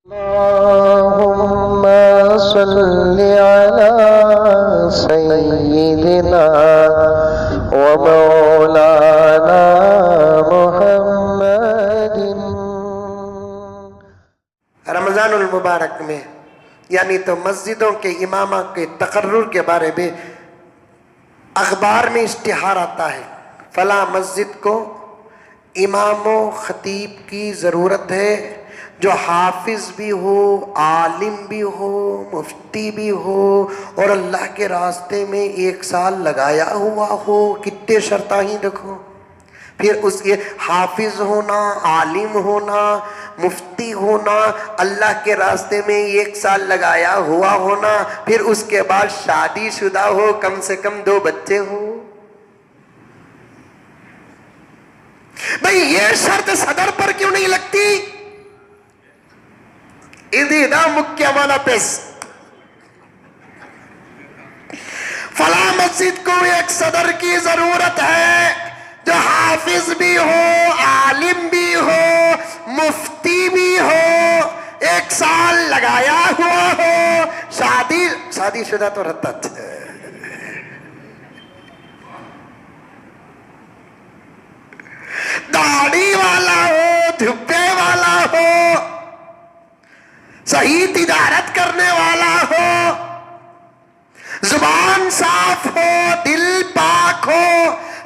اللهم صل على سيدنا ومولانا محمد۔ رمضان المبارک میں یعنی تو مسجدوں کے امامہ کے تقرر کے بارے میں اخبار میں اشتہار آتا ہے، فلاں مسجد کو امام و خطیب کی ضرورت ہے جو حافظ بھی ہو، عالم بھی ہو، مفتی بھی ہو اور اللہ کے راستے میں 1 سال لگایا ہوا ہو۔ کتنے شرطیں ہی دیکھو، پھر اس کے حافظ ہونا، عالم ہونا، مفتی ہونا، اللہ کے راستے میں 1 سال لگایا ہوا ہونا، پھر اس کے بعد شادی شدہ ہو، کم سے کم 2 بچے ہو۔ بھئی یہ شرط صدر پر کیوں نہیں لگتی؟ ادھا مکمل پیس فلاں مسجد کو ایک صدر کی ضرورت ہے جو حافظ بھی ہو، عالم بھی ہو، مفتی بھی ہو، 1 سال لگایا ہوا ہو، شادی شدہ تو رہتا ہے، داڑھی والا ہو، دھبے والا ہو، صحیح تجارت کرنے والا ہو، زبان صاف ہو، دل پاک ہو،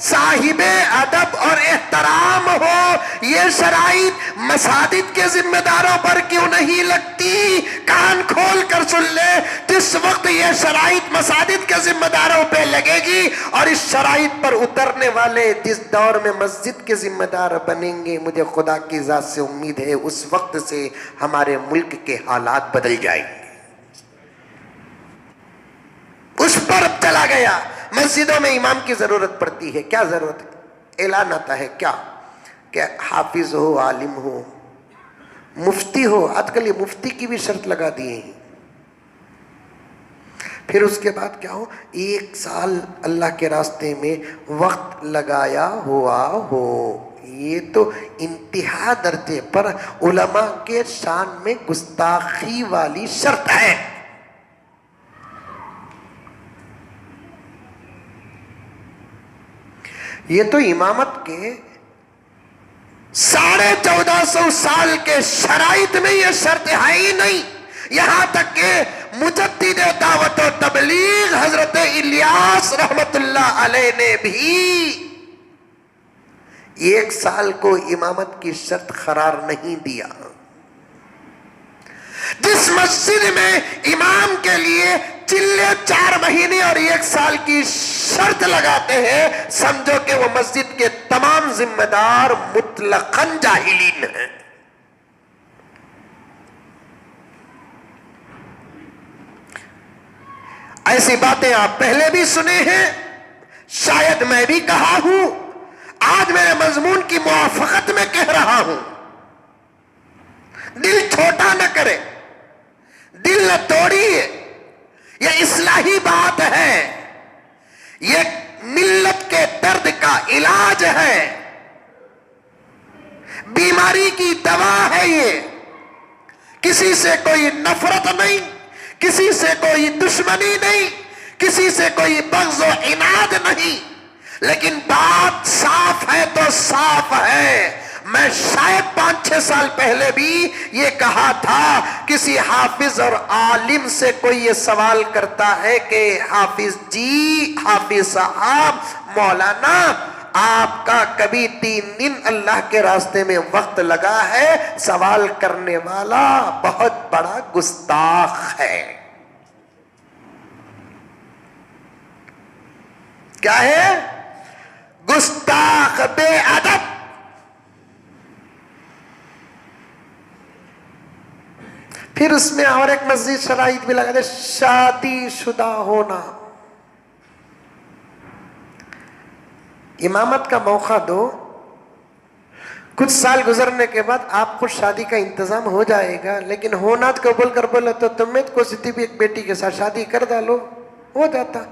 صاحب ادب اور احترام ہو۔ یہ شرائط مساجد کے ذمہ داروں پر کیوں نہیں لگتی؟ کان کھول کر سن لے، جس وقت یہ شرائط مساجد کے ذمہ داروں پہ لگے گی اور اس شرائط پر اترنے والے جس دور میں مسجد کے ذمہ دار بنیں گے، مجھے خدا کی ذات سے امید ہے اس وقت سے ہمارے ملک کے حالات بدل جائیں گے۔ اس پر اب چلا گیا، مسجدوں میں امام کی ضرورت پڑتی ہے۔ کیا ضرورت ہے؟ اعلان آتا ہے کیا کہ حافظ ہو، عالم ہو، مفتی ہو۔ آج کل یہ مفتی کی بھی شرط لگا دیے ہیں۔ پھر اس کے بعد کیا ہو؟ 1 سال اللہ کے راستے میں وقت لگایا ہوا ہو۔ یہ تو انتہا درجے پر علماء کے شان میں گستاخی والی شرط ہے۔ یہ تو امامت کے 1450 سال کے شرائط میں یہ شرط ہے ہی نہیں۔ یہاں تک کہ مجدد دعوت و تبلیغ حضرت الیاس رحمت اللہ علیہ نے بھی 1 سال کو امامت کی شرط قرار نہیں دیا۔ جس مسجد میں امام کے لیے چلے 4 مہینے اور 1 سال کی شرط لگاتے ہیں، سمجھو کہ وہ مسجد کے تمام ذمہ دار مطلقاً جاہلین ہیں۔ ایسی باتیں آپ پہلے بھی سنے ہیں، شاید میں بھی کہا ہوں، آج میرے مضمون کی موافقت میں کہہ رہا ہوں۔ دل چھوٹا نہ کرے، دل نہ توڑیے، یہ اصلاحی بات ہے، یہ ملت کے درد کا علاج ہے، بیماری کی دوا ہے۔ یہ کسی سے کوئی نفرت نہیں، کسی سے کوئی دشمنی نہیں، کسی سے کوئی بغض و عناد نہیں، لیکن بات صاف ہے تو صاف ہے۔ میں شاید 5-6 سال پہلے بھی یہ کہا تھا، کسی حافظ اور عالم سے کوئی یہ سوال کرتا ہے کہ حافظ جی، حافظ صاحب، مولانا، آپ کا کبھی 3 دن اللہ کے راستے میں وقت لگا ہے؟ سوال کرنے والا بہت بڑا گستاخ ہے۔ کیا ہے؟ گستاخ، بے ادب۔ پھر اس میں اور ایک مزید شرائط بھی لگا دے، شادی شدہ ہونا۔ امامت کا موقع دو، کچھ سال گزرنے کے بعد آپ کو شادی کا انتظام ہو جائے گا، لیکن ہونا تو قبول کر بولے تو تمہیں کو سیدھی بھی ایک بیٹی کے ساتھ شادی کر ڈالو، ہو جاتا.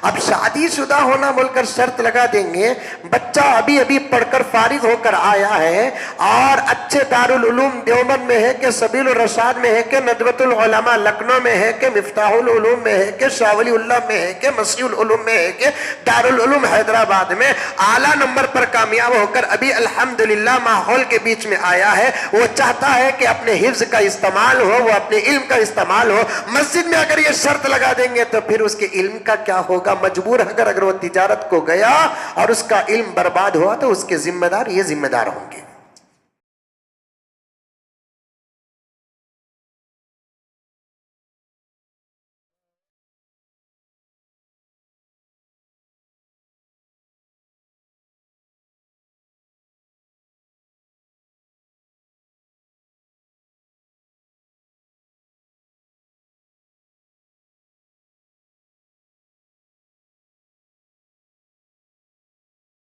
اب شادی شدہ ہونا بول کر شرط لگا دیں گے, بچہ ابھی ابھی پڑھ کر فارغ ہو کر آیا ہے اور اچھے دارالعلوم دیوبند میں ہے کہ سبیل الرشاد میں ہے کہ ندوۃ العلماء لکھنؤ میں ہے کہ مفتاح العلوم میں ہے کہ شاہ ولی اللہ میں ہے کہ مسیح العلوم میں ہے کہ دارالعلوم حیدرآباد میں اعلیٰ نمبر پر کامیاب ہو کر ابھی الحمدللہ ماحول کے بیچ میں آیا ہے, وہ چاہتا ہے کہ اپنے حفظ کا استعمال ہو, وہ اپنے علم کا استعمال ہو. مسجد میں اگر یہ شرط لگا دیں گے تو پھر اس کے علم کا کیا ہوگا؟ مجبور اگر وہ تجارت کو گیا اور اس کا علم برباد ہوا تو اس کے ذمہ دار یہ ذمہ دار ہوں گے.